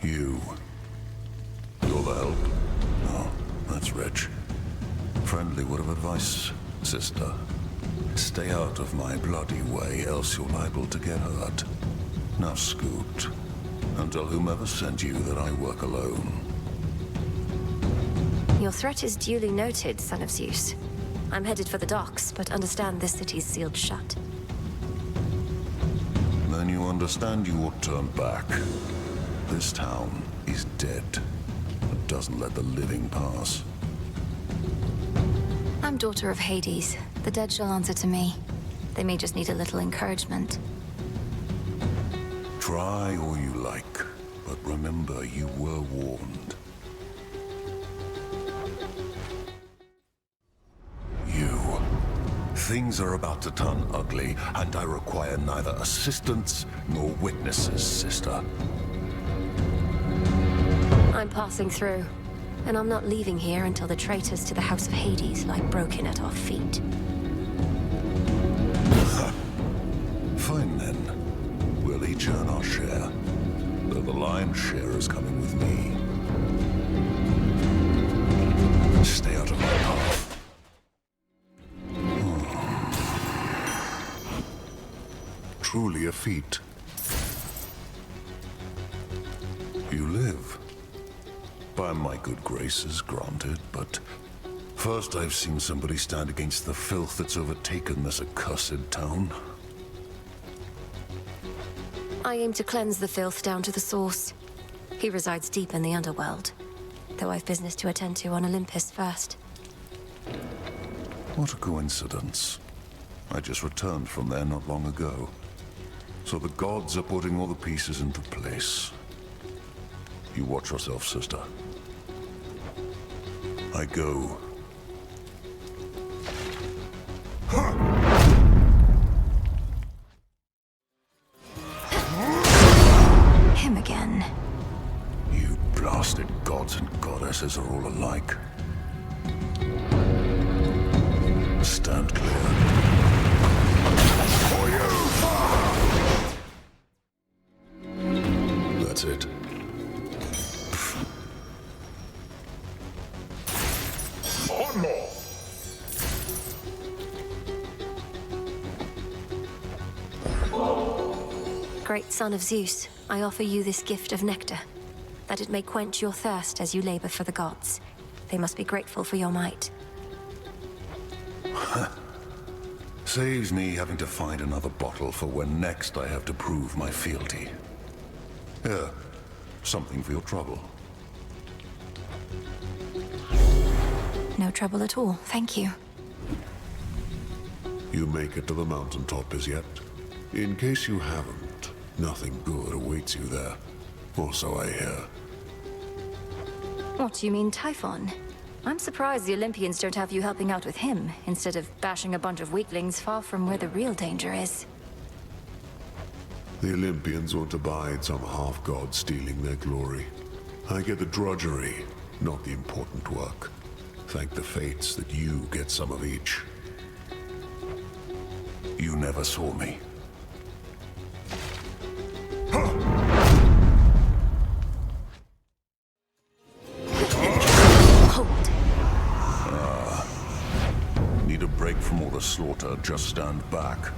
You. You're the help? Oh, that's rich. Friendly word of advice, sister. Stay out of my bloody way, else you're liable to get hurt. Now scoot, and tell whomever sent you that I work alone. Your threat is duly noted, son of Zeus. I'm headed for the docks, but understand this city's sealed shut. Then you understand you ought to turn back. This town is dead. It doesn't let the living pass. I'm daughter of Hades. The dead shall answer to me. They may just need a little encouragement. Try all you like, but remember you were warned. You. Things are about to turn ugly, and I require neither assistance nor witnesses, sister. I'm passing through, and I'm not leaving here until the traitors to the House of Hades lie broken at our feet. Fine then. We'll each earn our share, though the lion's share is coming with me. Stay out of my path. Truly a feat. You live. By my good graces, granted, but first I've seen somebody stand against the filth that's overtaken this accursed town. I aim to cleanse the filth down to the source. He resides deep in the underworld, though I've business to attend to on Olympus first. What a coincidence. I just returned from there not long ago. So the gods are putting all the pieces into place. You watch yourself, sister. I go. Him again. You blasted gods and goddesses are all alike. Stand clear. For you! That's it. One more! Great son of Zeus, I offer you this gift of nectar, that it may quench your thirst as you labor for the gods. They must be grateful for your might. Saves me having to find another bottle for when next I have to prove my fealty. Here, something for your trouble. No trouble at all, thank you. You make it to the mountaintop as yet? In case you haven't, nothing good awaits you there. Or so I hear. What do you mean, Typhon? I'm surprised the Olympians don't have you helping out with him, instead of bashing a bunch of weaklings far from where the real danger is. The Olympians won't abide some half-god stealing their glory. I get the drudgery, not the important work. Thank the fates that you get some of each. You never saw me. Hold. Need a break from all the slaughter, just stand back.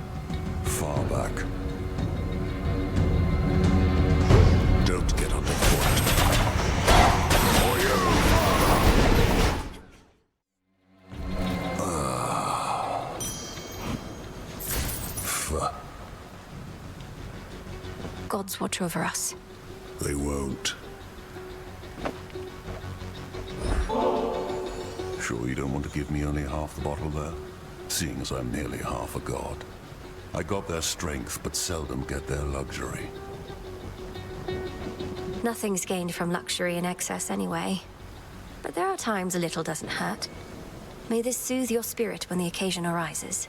Far back. Don't get underfoot. For you! Gods watch over us. They won't. Sure you don't want to give me only half the bottle there? Seeing as I'm nearly half a god. I got their strength, but seldom get their luxury. Nothing's gained from luxury in excess anyway. But there are times a little doesn't hurt. May this soothe your spirit when the occasion arises.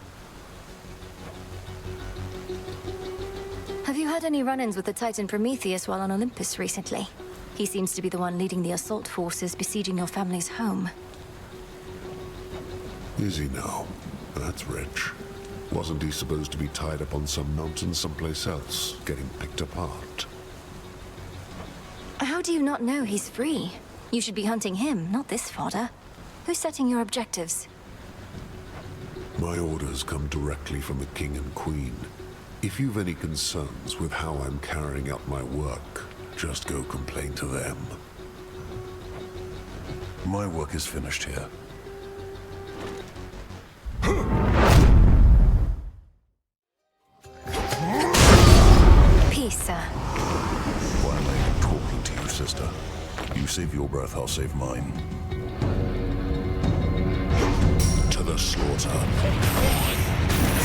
Have you had any run-ins with the Titan Prometheus while on Olympus recently? He seems to be the one leading the assault forces besieging your family's home. Is he now? That's rich. Wasn't he supposed to be tied up on some mountain someplace else, getting picked apart? How do you not know he's free? You should be hunting him, not this fodder. Who's setting your objectives? My orders come directly from the King and Queen. If you've any concerns with how I'm carrying out my work, just go complain to them. My work is finished here. Peace, sir. Why am I talking to you, sister? You save your breath, I'll save mine. To the slaughter.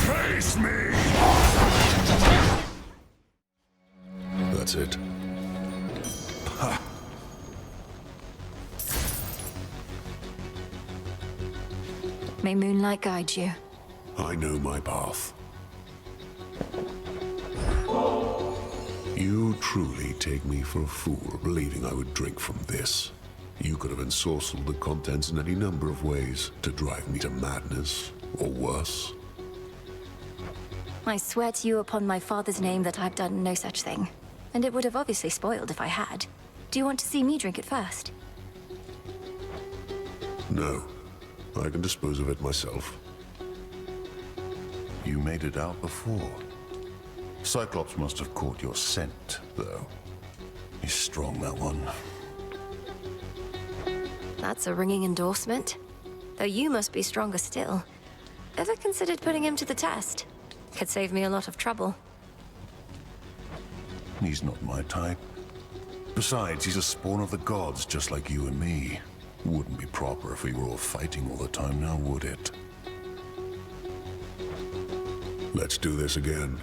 Face me! That's it. Ha! May moonlight guide you. I know my path. You truly take me for a fool, believing I would drink from this. You could have ensorcelled the contents in any number of ways to drive me to madness, or worse. I swear to you upon my father's name that I've done no such thing. And it would have obviously spoiled if I had. Do you want to see me drink it first? No. I can dispose of it myself. You made it out before. Cyclops must have caught your scent, though. He's strong, that one. That's a ringing endorsement. Though you must be stronger still. Ever considered putting him to the test? Could save me a lot of trouble. He's not my type. Besides, he's a spawn of the gods, just like you and me. Wouldn't be proper if we were all fighting all the time now, would it? Let's do this again.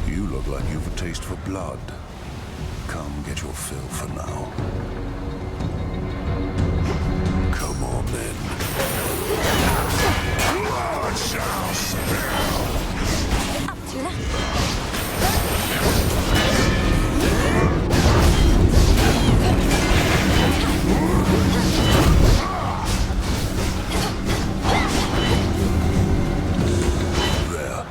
You look like you've a taste for blood. Come, get your fill for now. Come on, then. Blood shall spill! Up, Tuna. There.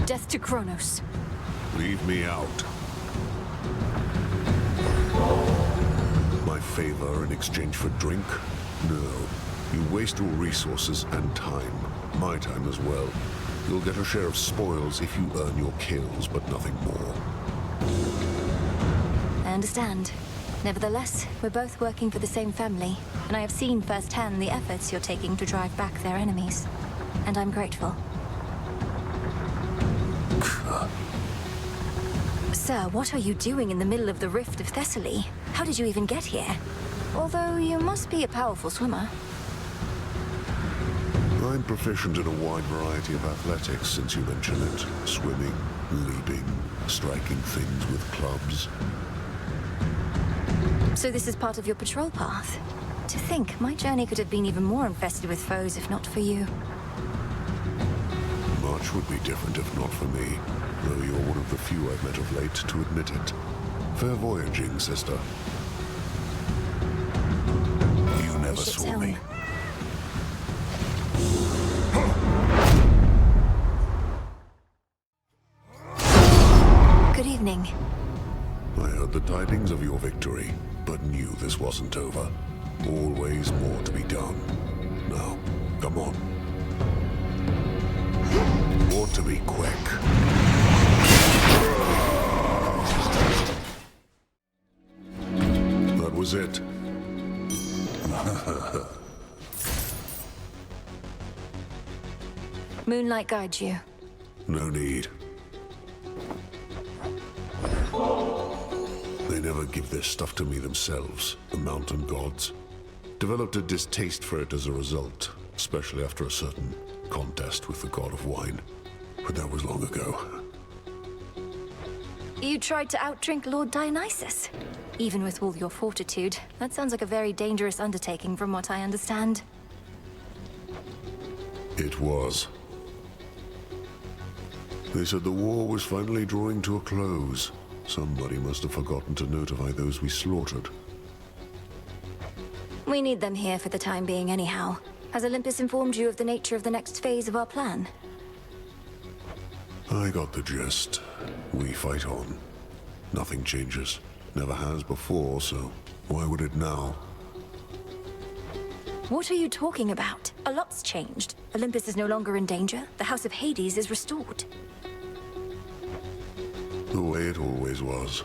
Death to Kronos. Leave me out. My favor in exchange for drink? No. You waste your resources and time. My time as well. You'll get a share of spoils if you earn your kills, but nothing more. I understand. Nevertheless, we're both working for the same family, and I have seen firsthand the efforts you're taking to drive back their enemies. And I'm grateful. Sir, what are you doing in the middle of the Rift of Thessaly? How did you even get here? Although you must be a powerful swimmer. I'm proficient in a wide variety of athletics, since you mention it. Swimming, leaping, striking things with clubs. So this is part of your patrol path? To think, my journey could have been even more infested with foes if not for you. Much would be different if not for me, though you're one of the few I've met of late to admit it. Fair voyaging, sister. You never Ship's saw me. helm. Good evening. I heard the tidings of your victory, but knew this wasn't over. Always more to be done. Now, come on. Ought to be quick. That was it. Moonlight guides you. No need. They never give their stuff to me themselves, the mountain gods. Developed a distaste for it as a result, especially after a certain contest with the god of wine. But that was long ago. You tried to outdrink Lord Dionysus. Even with all your fortitude, that sounds like a very dangerous undertaking from what I understand. It was. They said the war was finally drawing to a close. Somebody must have forgotten to notify those we slaughtered. We need them here for the time being anyhow. Has Olympus informed you of the nature of the next phase of our plan? I got the gist. We fight on. Nothing changes. Never has before, so why would it now? What are you talking about? A lot's changed. Olympus is no longer in danger. The House of Hades is restored. The way it always was.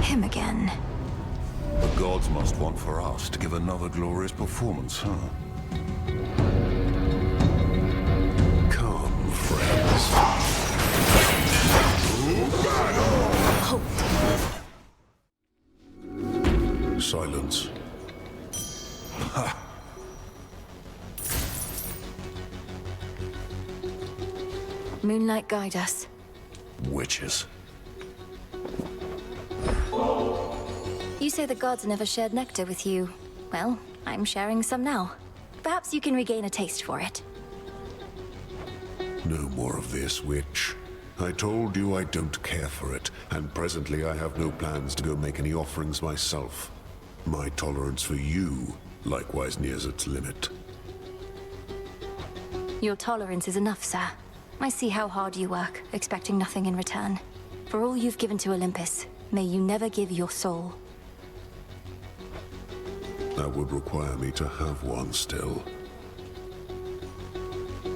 Him again. The gods must want for us to give another glorious performance, huh? Come, friends. Hold. Silence. Moonlight, guide us. Witches. You say the gods never shared nectar with you. Well, I'm sharing some now. Perhaps you can regain a taste for it. No more of this, witch. I told you I don't care for it, and presently I have no plans to go make any offerings myself. My tolerance for you likewise nears its limit. Your tolerance is enough, sir. I see how hard you work, expecting nothing in return. For all you've given to Olympus, may you never give your soul. That would require me to have one still.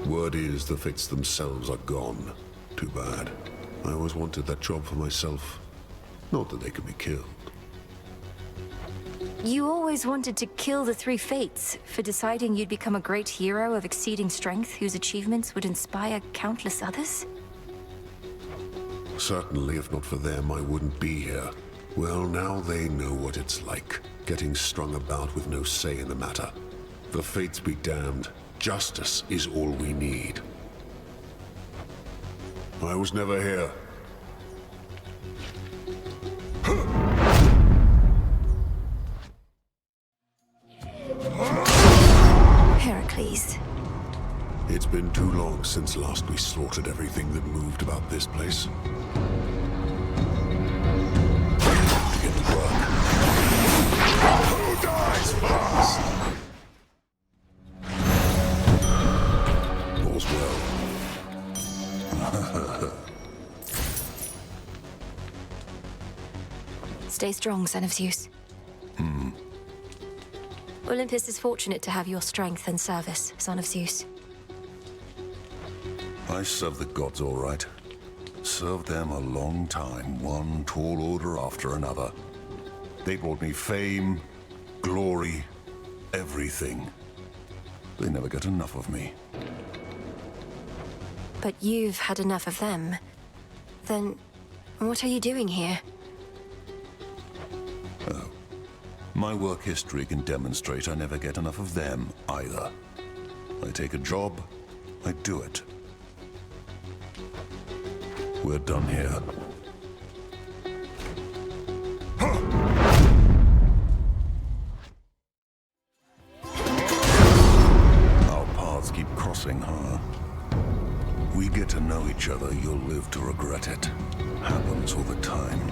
Word is the fates themselves are gone. Too bad. I always wanted that job for myself. Not that they could be killed. You always wanted to kill the three fates for deciding you'd become a great hero of exceeding strength whose achievements would inspire countless others? Certainly, if not for them, I wouldn't be here. Well, now they know what it's like, getting strung about with no say in the matter. The fates be damned. Justice is all we need. I was never here. Heracles. It's been too long since last we slaughtered everything that moved about this place. To get to work. Who dies first? All's well. Stay strong, son of Zeus. Olympus is fortunate to have your strength and service, son of Zeus. I serve the gods all right. Served them a long time, one tall order after another. They brought me fame, glory, everything. They never get enough of me. But you've had enough of them. Then, what are you doing here? Oh. My work history can demonstrate I never get enough of them, either. I take a job, I do it. We're done here. Our paths keep crossing, huh? We get to know each other, you'll live to regret it. Happens all the time.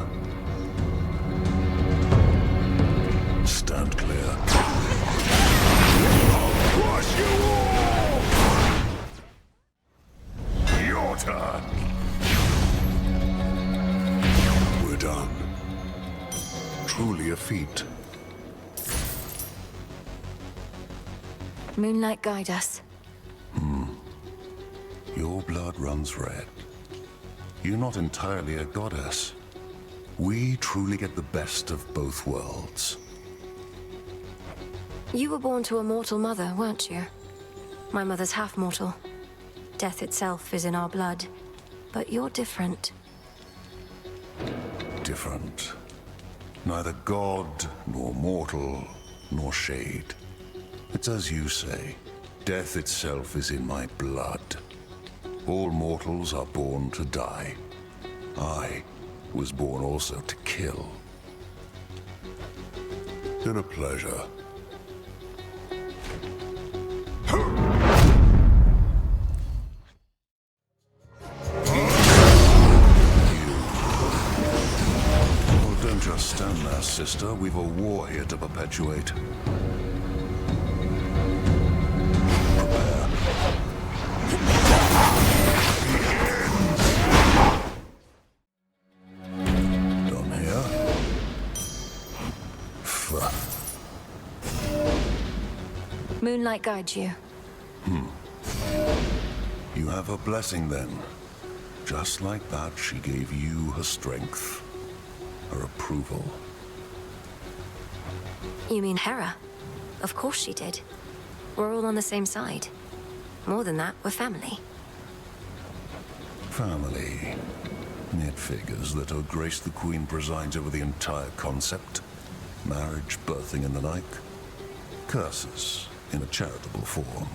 Stand clear. I'll crush you all! Your turn! We're done. Truly a feat. Moonlight, guide us. Your blood runs red. You're not entirely a goddess. We truly get the best of both worlds. You were born to a mortal mother, weren't you? My mother's half-mortal. Death itself is in our blood. But you're different. Different. Neither god, nor mortal, nor shade. It's as you say. Death itself is in my blood. All mortals are born to die. I was born also to kill. Been a pleasure. sister. We've a war here to perpetuate. Prepare. Done here. Moonlight guides you. You have her blessing then. Just like that, she gave you her strength, her approval. You mean Hera? Of course she did. We're all on the same side. More than that, we're family. Family. It figures that Her Grace the Queen presides over the entire concept. Marriage, birthing, and the like. Curses, in a charitable form.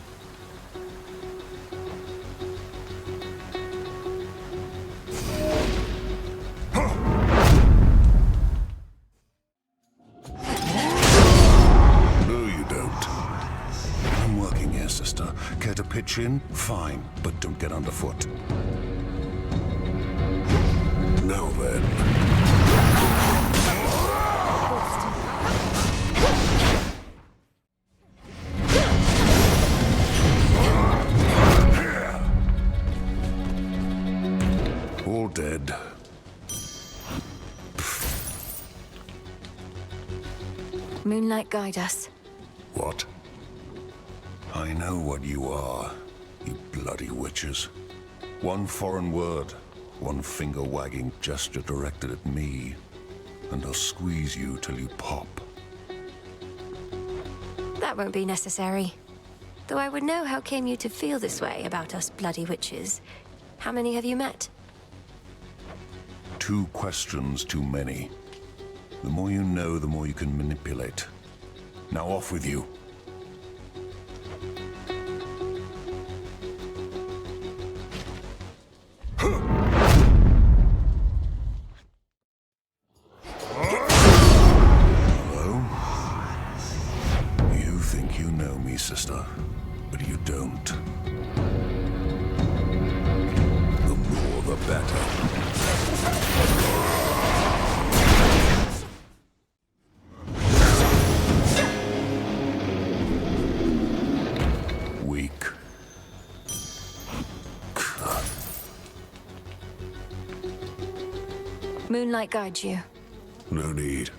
No, you don't. I'm working here, sister. Care to pitch in? Fine, but don't get underfoot. Now then. All dead. Moonlight guide us. What? I know what you are, you bloody witches. One foreign word, one finger-wagging gesture directed at me, and I'll squeeze you till you pop. That won't be necessary. Though I would know how came you to feel this way about us bloody witches. How many have you met? 2 questions too many. The more you know, the more you can manipulate. Now off with you. Hello? You think you know me, sister, but you don't. The more the better. Weak. Moonlight guides you. No need.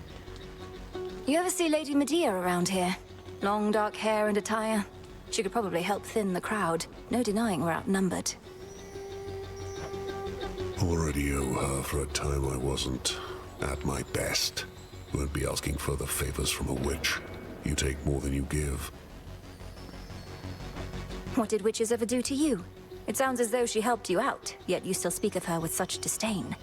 You ever see Lady Medea around here? Long dark hair and attire. She could probably help thin the crowd. No denying we're outnumbered. Already owe her for a time I wasn't at my best. Won't be asking further favors from a witch. You take more than you give. What did witches ever do to you? It sounds as though she helped you out, yet you still speak of her with such disdain.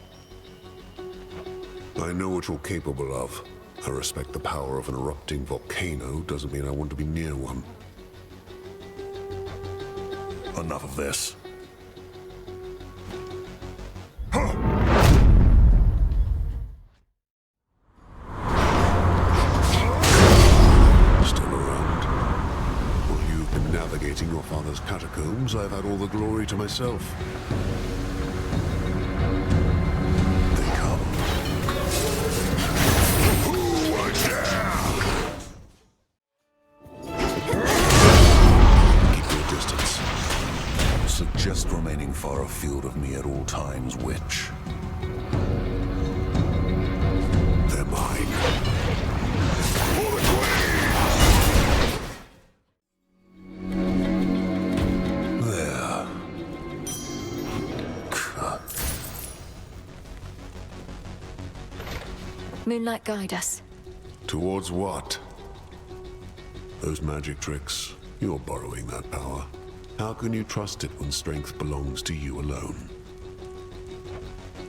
I know what you're capable of. I respect the power of an erupting volcano, doesn't mean I want to be near one. Enough of this. Still around. While you've been navigating your father's catacombs, I've had all the glory to myself. They come. Keep your distance. Suggest remaining far afield of me at all times, witch. They're mine. There. Moonlight guide us. Towards what? Those magic tricks. You're borrowing that power. How can you trust it when strength belongs to you alone?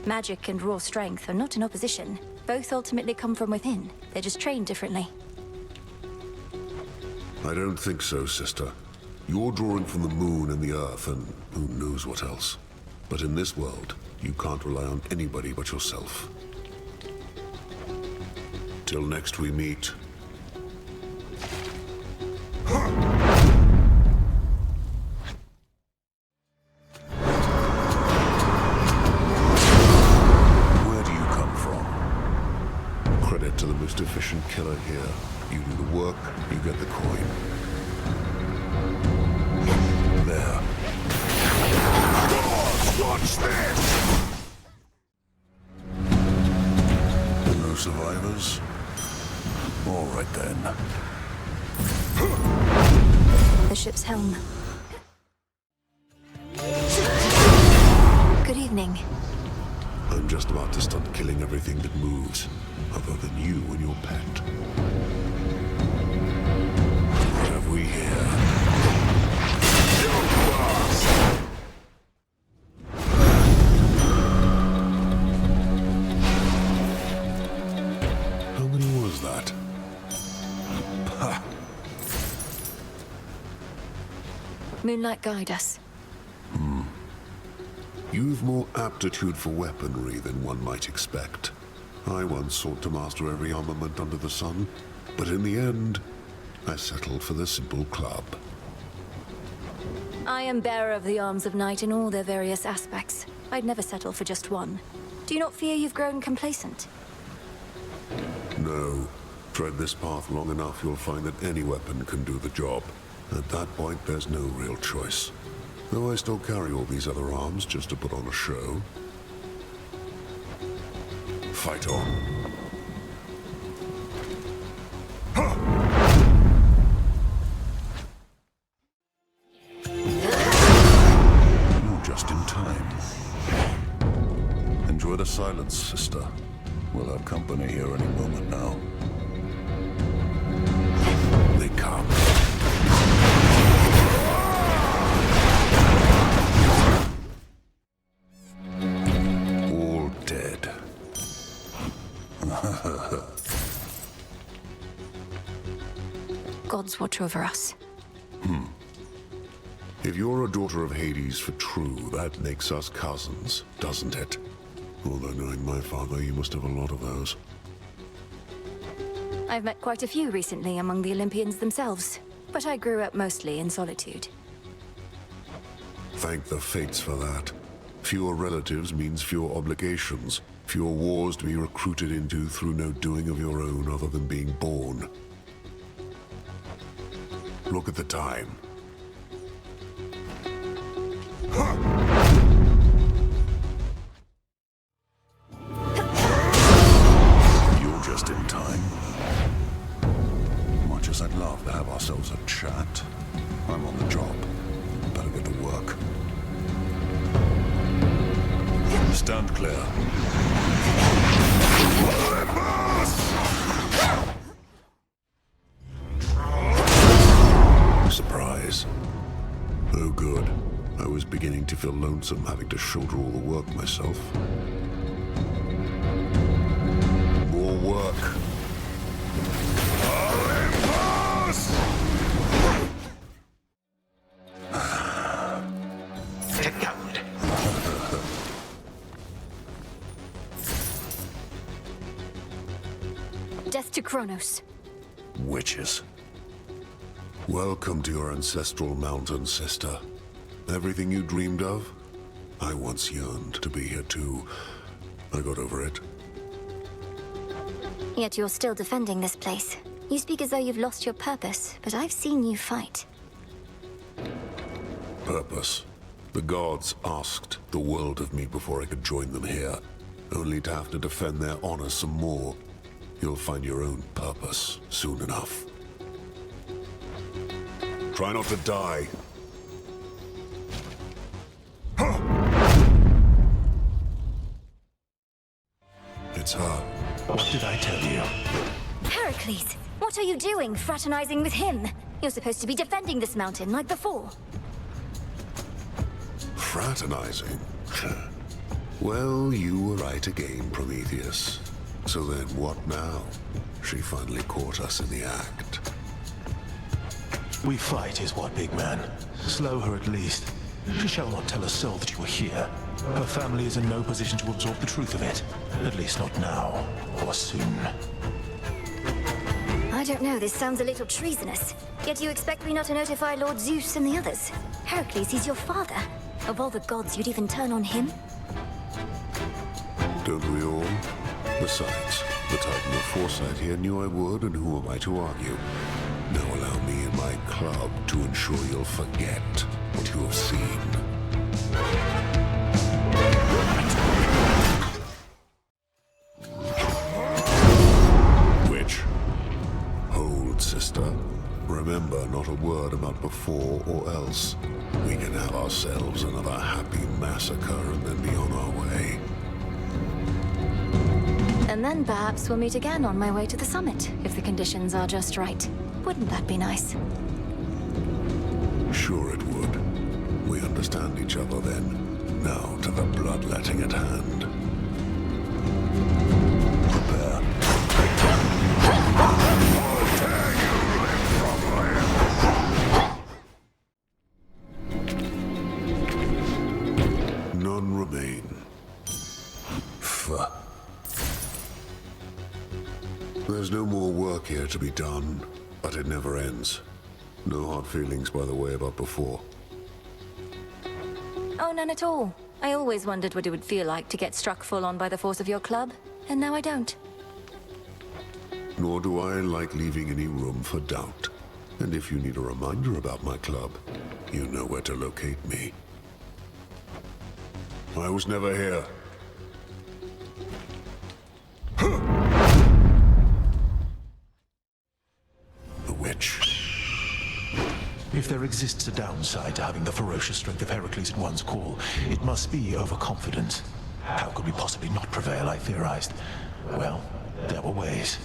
Magic and raw strength are not in opposition. Both ultimately come from within. They're just trained differently. I don't think so, sister. You're drawing from the moon and the earth and who knows what else. But in this world, you can't rely on anybody but yourself. Till next we meet. Credit to the most most efficient killer here. You do the work, you get the coin. There. Watch this! No survivors? All right then. The ship's helm. Good evening. I'm just about to start killing everything that moves, other than you and your pet. What have we here? How many was that? Ha! Moonlight, guide us. You've more aptitude for weaponry than one might expect. I once sought to master every armament under the sun, but in the end, I settled for the simple club. I am bearer of the arms of night in all their various aspects. I'd never settle for just one. Do you not fear you've grown complacent? No. Tread this path long enough, you'll find that any weapon can do the job. At that point, there's no real choice. Though I still carry all these other arms just to put on a show. Fight on. You're just in time. Enjoy the silence, sister. We'll have company here any moment now. They come. All dead. Gods watch over us. If you're a daughter of Hades for true, that makes us cousins, doesn't it? Although knowing my father, you must have a lot of those. I've met quite a few recently among the Olympians themselves, but I grew up mostly in solitude. Thank the fates for that. Fewer relatives means fewer obligations. Fewer wars to be recruited into through no doing of your own other than being born. Look at the time. You're just in time. Much as I'd love to have ourselves a chat, I'm on the job. Better get to work. Stand clear. Surprise. Oh good. I was beginning to feel lonesome having to shoulder all the work myself. More work. Olympus! To gold. Death to Kronos. Witches. Welcome to your ancestral mountain, sister. Everything you dreamed of, I once yearned to be here too. I got over it. Yet you're still defending this place. You speak as though you've lost your purpose, but I've seen you fight. Purpose. The gods asked the world of me before I could join them here, only to have to defend their honor some more. You'll find your own purpose soon enough. Try not to die. It's her. What did I tell you? Heracles! What are you doing, fraternizing with him? You're supposed to be defending this mountain like before. Fraternizing? Well, you were right again, Prometheus. So then what now? She finally caught us in the act. We fight is what, big man. Slow her at least. She shall not tell a soul that you are here. Her family is in no position to absorb the truth of it. At least not now, or soon. I don't know, this sounds a little treasonous. Yet you expect me not to notify Lord Zeus and the others. Heracles, he's your father. Of all the gods, you'd even turn on him? Don't we all? Besides, The Titan of Foresight here knew I would, and who am I to argue? Now allow me and my club to ensure you'll forget what you have seen. Witch. Hold, sister. Remember, not a word about before or else. We can have ourselves another happy massacre and then be on our way. And then perhaps we'll meet again on my way to the summit, if the conditions are just right. Wouldn't that be nice? Sure it would. We understand each other then. Now to the bloodletting at hand. Prepare. None remain. Fuck. There's no more work here to be done, but it never ends. No hard feelings, by the way, about before. Oh, none at all. I always wondered what it would feel like to get struck full on by the force of your club, and now I don't. Nor do I like leaving any room for doubt. And if you need a reminder about my club, you know where to locate me. I was never here. The witch. If there exists a downside to having the ferocious strength of Heracles at one's call, it must be overconfidence. How could we possibly not prevail, I theorized. Well, there were ways.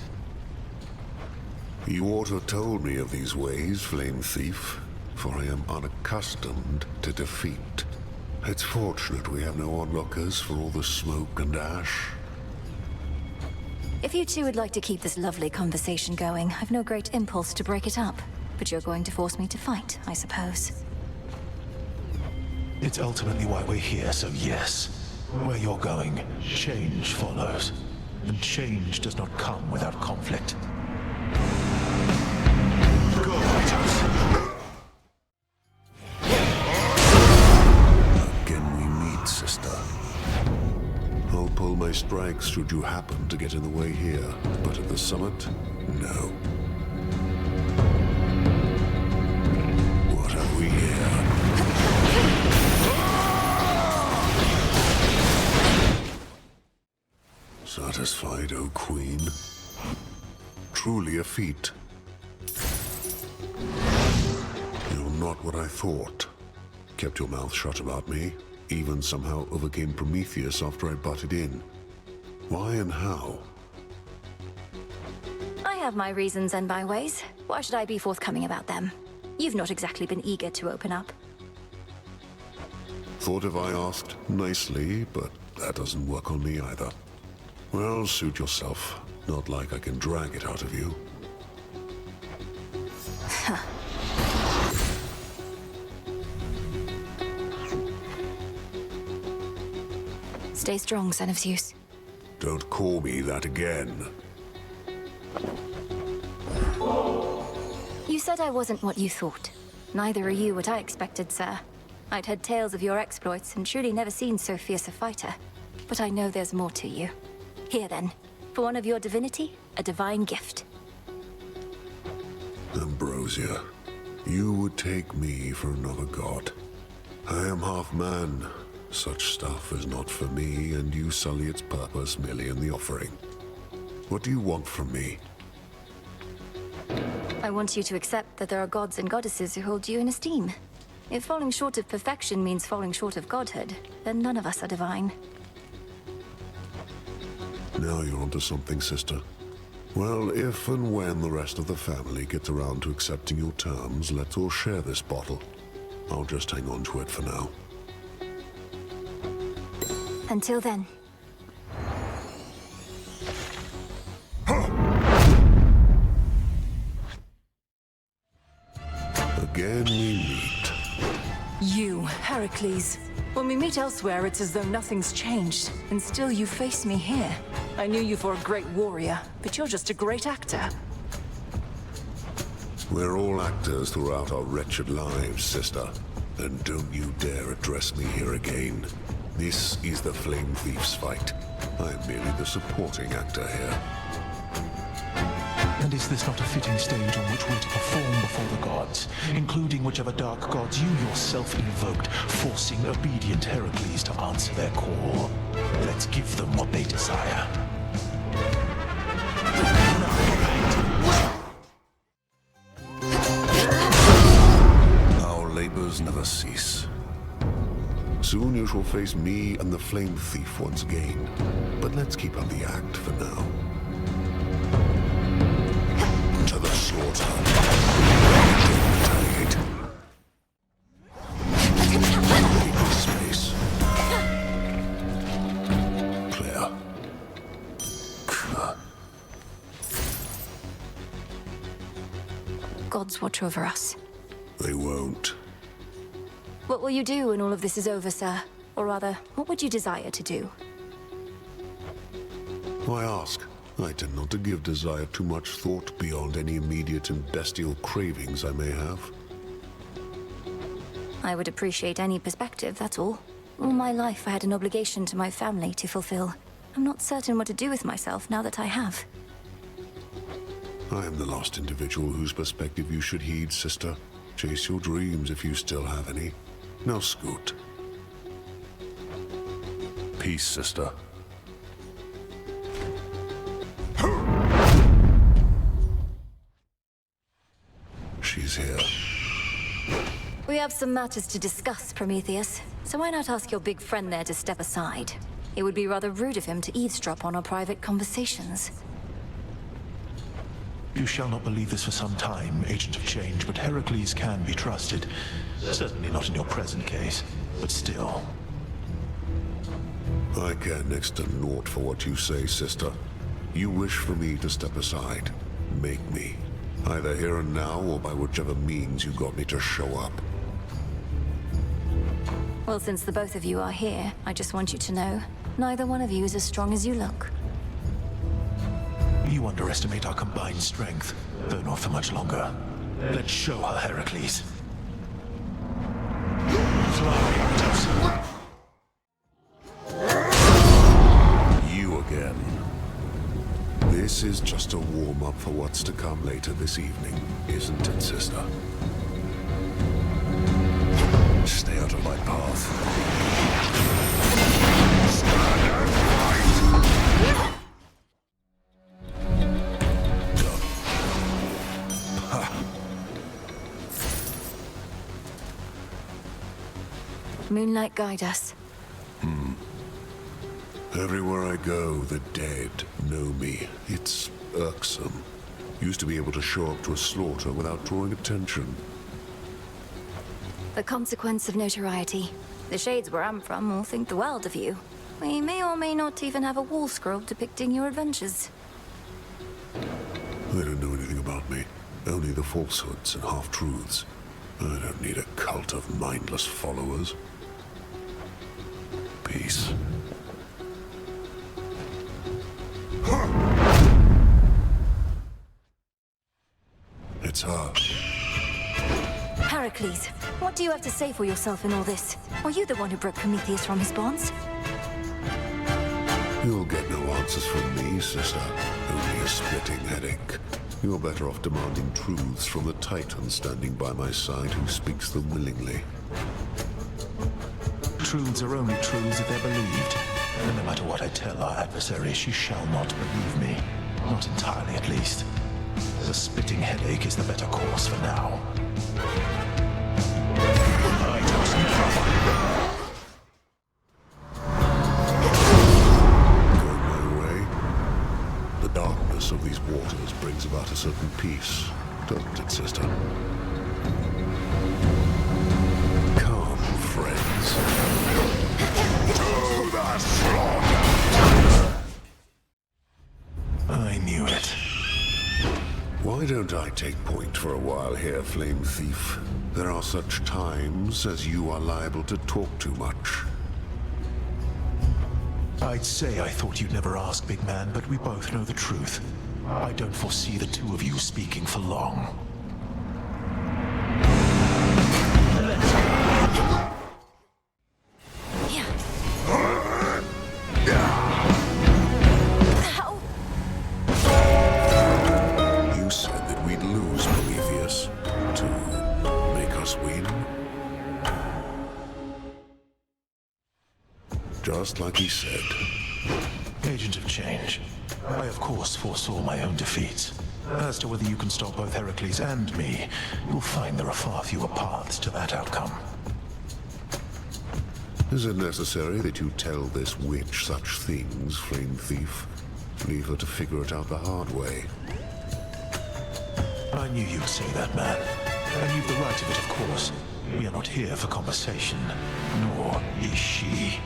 You ought to have told me of these ways, Flame Thief, for I am unaccustomed to defeat. It's fortunate we have no onlookers for all the smoke and ash. If you two would like to keep this lovely conversation going, I've no great impulse to break it up. But you're going to force me to fight, I suppose. It's ultimately why we're here, so yes. Where you're going, change follows. And change does not come without conflict. Go, Retold. Again we meet, sister. I'll pull my strikes should you happen to get in the way here, but at the summit, no. What have we here? Satisfied, O Queen? Truly a feat. You're not what I thought. Kept your mouth shut about me, even somehow overcame Prometheus after I butted in. Why and how? I have my reasons and my ways. Why should I be forthcoming about them? You've not exactly been eager to open up. Thought if I asked nicely, but that doesn't work on me either. Well, suit yourself. Not like I can drag it out of you. Stay strong, son of Zeus. Don't call me that again. You said I wasn't what you thought. Neither are you what I expected, sir. I'd heard tales of your exploits and truly never seen so fierce a fighter. But I know there's more to you. Here then, for one of your divinity, a divine gift. Ambrosia, you would take me for another god. I am half man. Such stuff is not for me, and you sully its purpose merely in the offering. What do you want from me? I want you to accept that there are gods and goddesses who hold you in esteem. If falling short of perfection means falling short of godhood, then none of us are divine. Now you're onto something, sister. Well, if and when the rest of the family gets around to accepting your terms, let's all share this bottle. I'll just hang on to it for now. Until then. Again we meet. You, Heracles. When we meet elsewhere, it's as though nothing's changed, and still you face me here. I knew you for a great warrior, but you're just a great actor. We're all actors throughout our wretched lives, sister. And don't you dare address me here again. This is the Flame Thief's fight. I'm merely the supporting actor here. And is this not a fitting stage on which we're to perform before the gods, including whichever dark gods you yourself invoked, forcing obedient Heracles to answer their call? Let's give them what they desire. Our labors never cease. Soon you shall face me and the Flame Thief once again. But let's keep up the act for now. To the slaughter. Retaliate. Space. Clear. Gods watch over us. They won't. What will you do when all of this is over, sir? Or rather, what would you desire to do? Why ask? I tend not to give desire too much thought beyond any immediate and bestial cravings I may have. I would appreciate any perspective, that's all. All my life I had an obligation to my family to fulfill. I'm not certain what to do with myself now that I have. I am the last individual whose perspective you should heed, sister. Chase your dreams if you still have any. Now scoot. Peace, sister. She's here. We have some matters to discuss, Prometheus. So why not ask your big friend there to step aside? It would be rather rude of him to eavesdrop on our private conversations. You shall not believe this for some time, Agent of Change, but Heracles can be trusted. Certainly not in your present case, but still. I care next to naught for what you say, sister. You wish for me to step aside. Make me. Either here and now, or by whichever means you got me to show up. Well, since the both of you are here, I just want you to know, neither one of you is as strong as you look. You underestimate our combined strength, though not for much longer. Let's show her, Heracles. Fly, Arctos. You again. This is just a warm-up for what's to come later this evening, isn't it, sister? Stay out of my path. Moonlight, guide us. Everywhere I go, the dead know me. It's irksome. Used to be able to show up to a slaughter without drawing attention. The consequence of notoriety. The shades where I'm from all think the world of you. We may or may not even have a wall scroll depicting your adventures. They don't know anything about me. Only the falsehoods and half-truths. I don't need a cult of mindless followers. Peace. It's her. Heracles, what do you have to say for yourself in all this? Are you the one who broke Prometheus from his bonds? You'll get no answers from me, sister. Only a splitting headache. You're better off demanding truths from the Titan standing by my side who speaks them willingly. Truths are only truths if they're believed. And no matter what I tell our adversary, she shall not believe me. Not entirely, at least. The splitting headache is the better course for now. Going my way? The darkness of these waters brings about a certain peace, doesn't it, sister? Come, friends. To the slaughter! I knew it. Why don't I take point for a while here, Flame Thief? There are such times as you are liable to talk too much. I'd say I thought you'd never ask, big man, but we both know the truth. I don't foresee the two of you speaking for long. How? Just like he said. Agent of Change, I of course foresaw my own defeats. As to whether you can stop both Heracles and me, you'll find there are far fewer paths to that outcome. Is it necessary that you tell this witch such things, Flame Thief? Leave her to figure it out the hard way. I knew you'd say that, man. And you've the right of it, of course. We are not here for conversation, nor is she.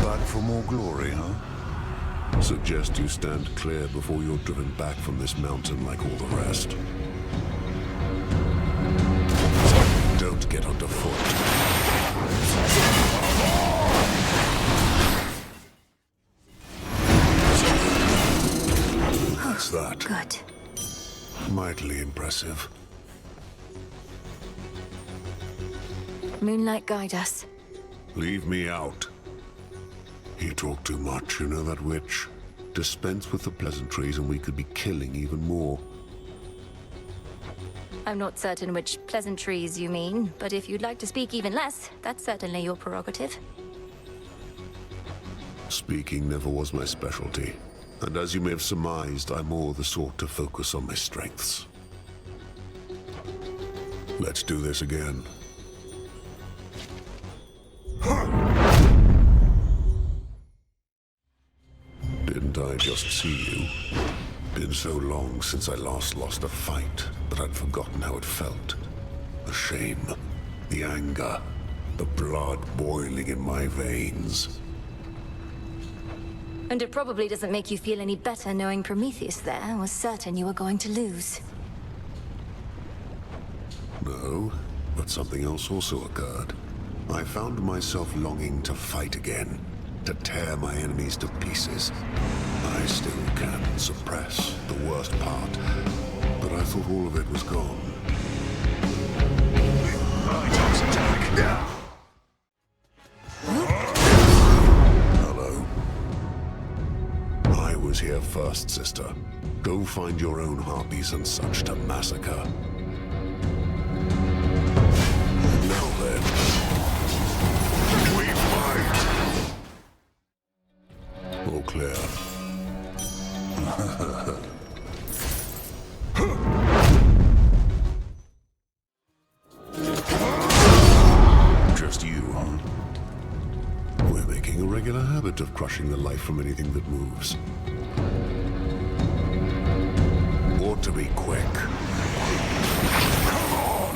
Back for more glory, huh? Suggest you stand clear before you're driven back from this mountain like all the rest. Don't get underfoot. What's that? Good. Mightily impressive. Moonlight, guide us. Leave me out. You talk too much, you know that, witch? Dispense with the pleasantries and we could be killing even more. I'm not certain which pleasantries you mean, but if you'd like to speak even less, that's certainly your prerogative. Speaking never was my specialty. And as you may have surmised, I'm more the sort to focus on my strengths. Let's do this again. Didn't I just see you? Been so long since I last lost a fight that I'd forgotten how it felt. The shame, the anger, the blood boiling in my veins. And it probably doesn't make you feel any better knowing Prometheus there was certain you were going to lose. No, but something else also occurred. I found myself longing to fight again, to tear my enemies to pieces. I still can suppress the worst part, but I thought all of it was gone. Attack! Hello. I was here first, sister. Go find your own harpies and such to massacre. Now then. We fight! All clear. Just you, huh? We're making a regular habit of crushing the life from anything that moves. Ought to be quick. Come on!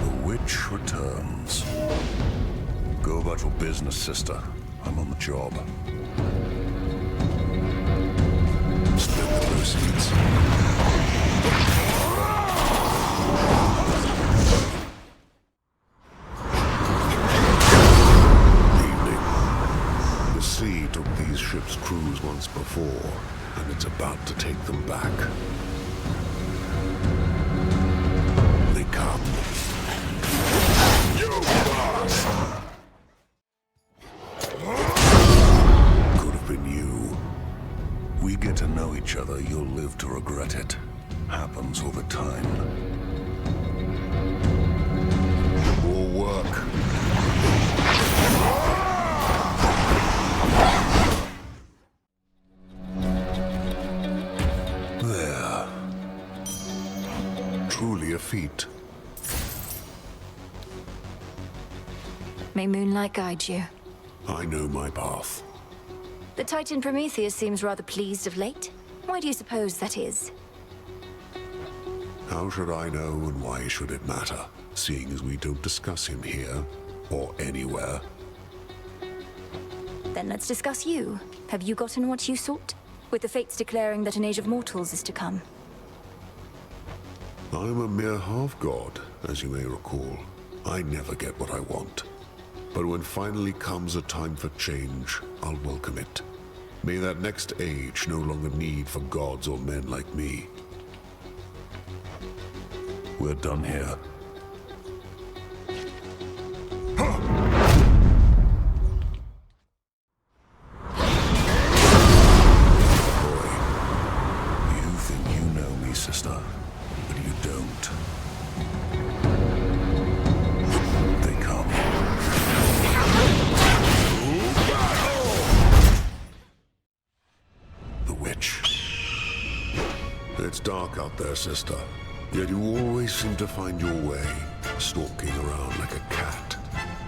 The witch returns. Go about your business, sister. I'm on the job. Split the proceeds. Evening. The sea took these ships' crews once before, and it's about to take them back. They come. You lost! Could have been you. We get to know each other, you'll live to regret it. Happens all the time. More work. There. Truly a feat. May Moonlight guide you. I know my path. The Titan Prometheus seems rather pleased of late. Why do you suppose that is? How should I know, and why should it matter, seeing as we don't discuss him here or anywhere? Then let's discuss you. Have you gotten what you sought? With the fates declaring that an age of mortals is to come. I'm a mere half-god, as you may recall. I never get what I want. But when finally comes a time for change, I'll welcome it. May that next age no longer need for gods or men like me. We're done here. the witch. It's dark out there, sister. Yet you always seem to find your way, stalking around like a cat.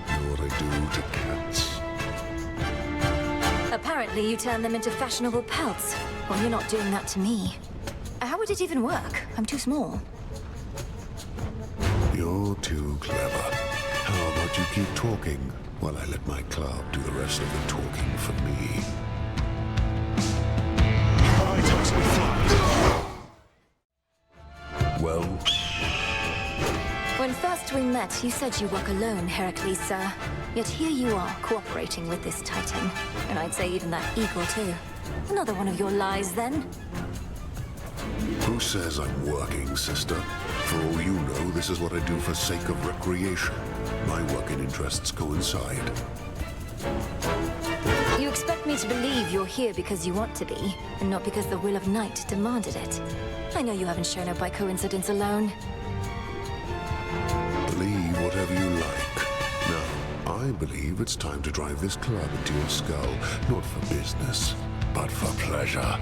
You know what I do to cats? Apparently you turn them into fashionable pelts. Well, you're not doing that to me. How would it even work? I'm too small. You're too clever. How about you keep talking while I let my club do the rest of the talking for me? Well, When first we met, you said you work alone, Heracles, sir. Yet here you are, cooperating with this Titan. And I'd say even that eagle, too. Another one of your lies, then? Who says I'm working, sister? For all you know, this is what I do for sake of recreation. My work and interests coincide. You expect me to believe you're here because you want to be, and not because the will of Night demanded it. I know you haven't shown up by coincidence alone. Believe whatever you like. Now, I believe it's time to drive this club into your skull, not for business, but for pleasure.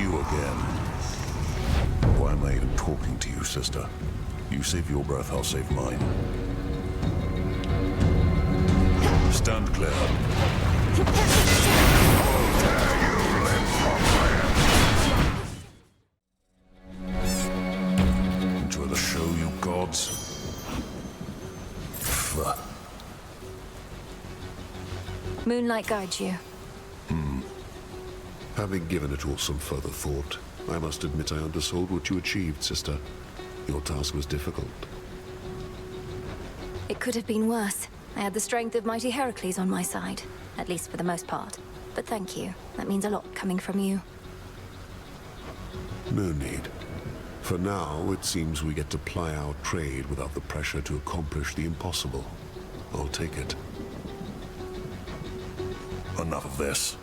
you again. Why am I even talking to you, sister? You save your breath, I'll save mine. Stand clear. Enjoy the show, you gods. Pfft. Moonlight guides you. Having given it all some further thought, I must admit I undersold what you achieved, sister. Your task was difficult. It could have been worse. I had the strength of mighty Heracles on my side, at least for the most part. But thank you. That means a lot coming from you. No need. For now, it seems we get to ply our trade without the pressure to accomplish the impossible. I'll take it. Enough of this.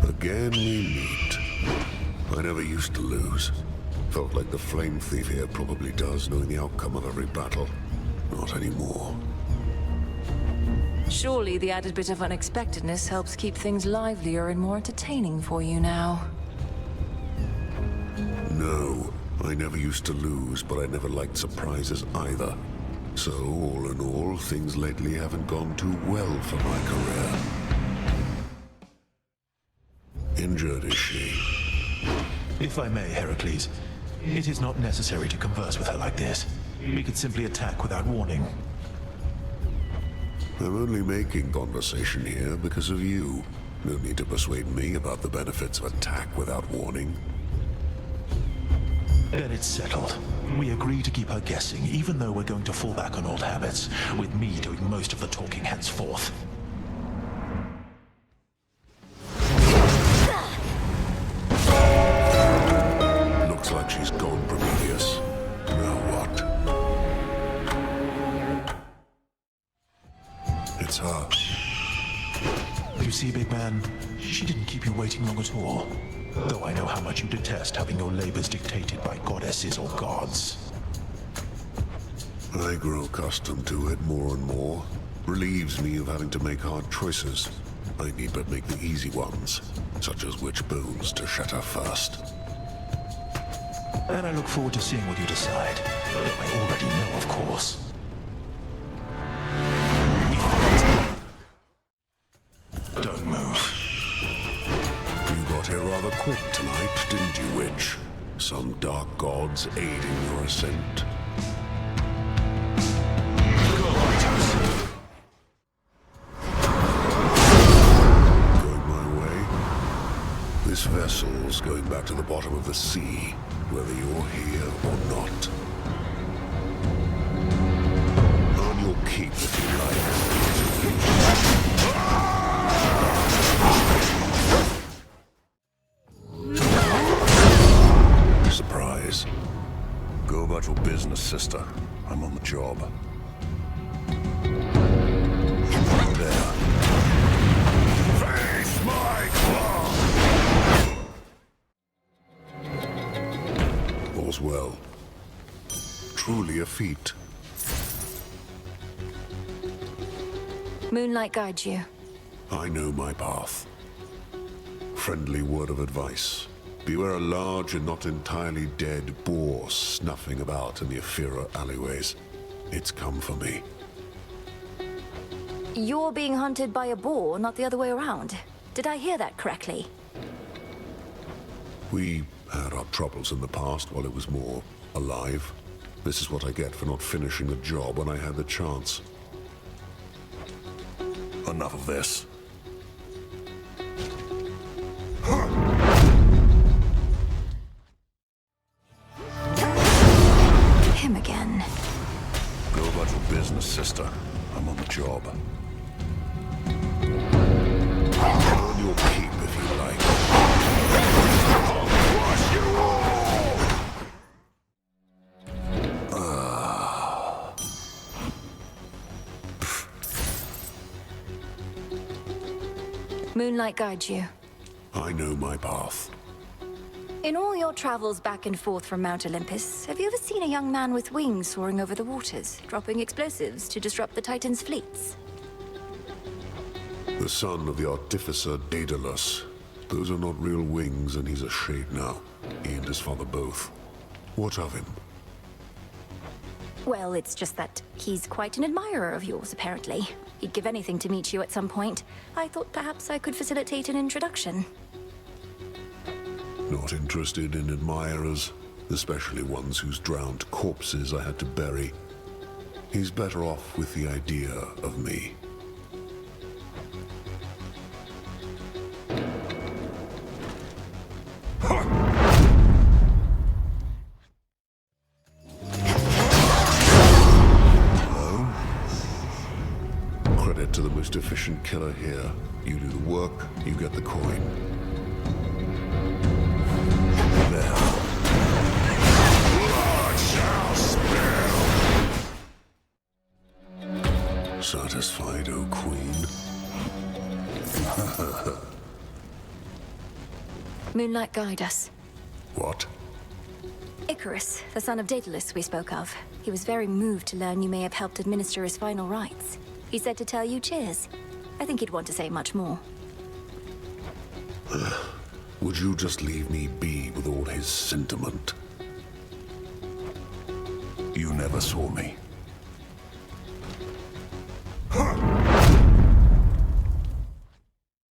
Again we meet. I never used to lose. Felt like the flame thief here probably does, knowing the outcome of every battle. Not anymore. Surely the added bit of unexpectedness helps keep things livelier and more entertaining for you now. No, I never used to lose, but I never liked surprises either. So, all in all, things lately haven't gone too well for my career. Injured, is she? If I may, Heracles, it is not necessary to converse with her like this. We could simply attack without warning. I'm only making conversation here because of you. No need to persuade me about the benefits of attack without warning. Then it's settled. We agree to keep her guessing, even though we're going to fall back on old habits, with me doing most of the talking henceforth. Looks like she's gone, Prometheus. Now what? It's her. You see, big man, she didn't keep you waiting long at all. Though I know how much you detest having your labors dictated by goddesses or gods. I grow accustomed to it more and more. Relieves me of having to make hard choices. I need but make the easy ones, such as which bones to shatter first. And I look forward to seeing what you decide. Though I already know, of course. Don't move. You got here rather quick tonight, didn't you, witch? Some dark gods aiding your ascent. Going my way? This vessel's going back to the bottom of the sea, whether you're here or not. On your keep if you like. Surprise. Go about your business, sister. I'm on the job. There. Face my claw! All's well. truly a feat. Moonlight guides you. I know my path. Friendly word of advice. Beware a large and not entirely dead boar snuffing about in the Ephira alleyways. It's come for me. You're being hunted by a boar, not the other way around. Did I hear that correctly? We had our troubles in the past while it was more alive. This is what I get for not finishing the job when I had the chance. Enough of this. Him again. Go about your business, sister. I'm on the job. Earn your keep if you like. Crush you all! Moonlight guides you. I know my path. In all your travels back and forth from Mount Olympus, have you ever seen a young man with wings soaring over the waters, dropping explosives to disrupt the Titan's fleets? The son of the artificer Daedalus. Those are not real wings, and he's a shade now. He and his father both. What of him? Well, it's just that he's quite an admirer of yours, apparently. He'd give anything to meet you at some point. I thought perhaps I could facilitate an introduction. Not interested in admirers, especially ones whose drowned corpses I had to bury. He's better off with the idea of me. Hello? Credit to the most efficient killer here. You do the work, you get the coin. Blood shall spill! Satisfied, O Queen? Moonlight guide us. What? Icarus, the son of Daedalus we spoke of. He was very moved to learn you may have helped administer his final rites. He said to tell you cheers. I think he'd want to say much more. Would you just leave me be with all his sentiment? You never saw me. Huh!